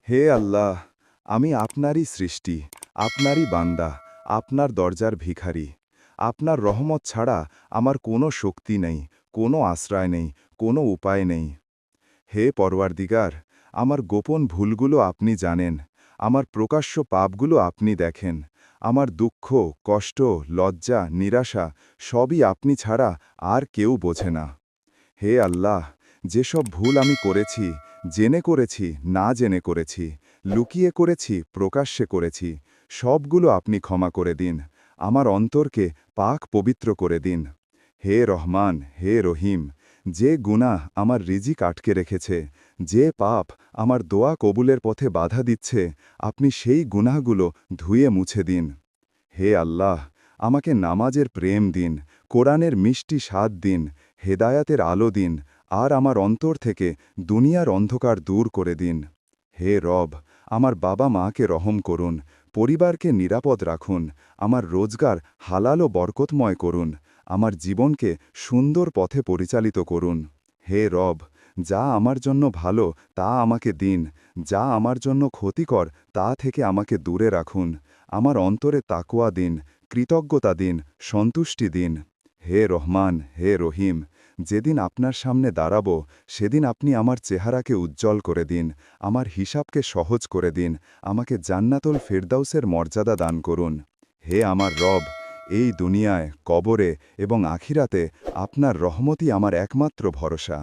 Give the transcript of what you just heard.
হে আল্লাহ, আমি আপনারই সৃষ্টি, আপনারই বান্দা, আপনার দরজার ভিখারি। আপনার রহমত ছাড়া আমার কোনো শক্তি নেই, কোনো আশ্রয় নেই, কোনো উপায় নেই। হে পরওয়ারদিগার, আমার গোপন ভুলগুলো আপনি জানেন, আমার প্রকাশ্য পাপগুলো আপনি দেখেন। আমার দুঃখ, কষ্ট, লজ্জা, নিরাশা সবই আপনি ছাড়া আর কেউ বোঝে না। হে আল্লাহ, যেসব ভুল আমি করেছি, জেনে করেছি, না জেনে করেছি, লুকিয়ে করেছি, প্রকাশ্যে করেছি, সবগুলো আপনি ক্ষমা করে দিন। আমার অন্তরকে পাক পবিত্র করে দিন। হে রহমান, হে রহিম, যে গুনাহ আমার রিজিক আটকে রেখেছে, যে পাপ আমার দোয়া কবুলের পথে বাধা দিচ্ছে, আপনি সেই গুনাহগুলো ধুয়ে মুছে দিন। হে আল্লাহ, আমাকে নামাজের প্রেম দিন, কোরআনের মিষ্টি স্বাদ দিন, হেদায়াতের আলো দিন, আর আমার অন্তর থেকে দুনিয়ার অন্ধকার দূর করে দিন। হে রব, আমার বাবা মাকে রহম করুন, পরিবারকে নিরাপদ রাখুন, আমার রোজগার হালাল ও বরকতময় করুন, আমার জীবনকে সুন্দর পথে পরিচালিত করুন। হে রব, যা আমার জন্য ভালো তা আমাকে দিন, যা আমার জন্য ক্ষতিকর তা থেকে আমাকে দূরে রাখুন। আমার অন্তরে তাকওয়া দিন, কৃতজ্ঞতা দিন, সন্তুষ্টি দিন। হে রহমান, হে রহিম, যেদিন আপনার সামনে দাঁড়াব, সেদিন আপনি আমার চেহারাকে উজ্জ্বল করে দিন, আমার হিসাবকে সহজ করে দিন, আমাকে জান্নাতুল ফেরদাউসের মর্যাদা দান করুন। হে আমার রব, এই দুনিয়ায়, কবরে এবং আখিরাতে আপনার রহমতই আমার একমাত্র ভরসা।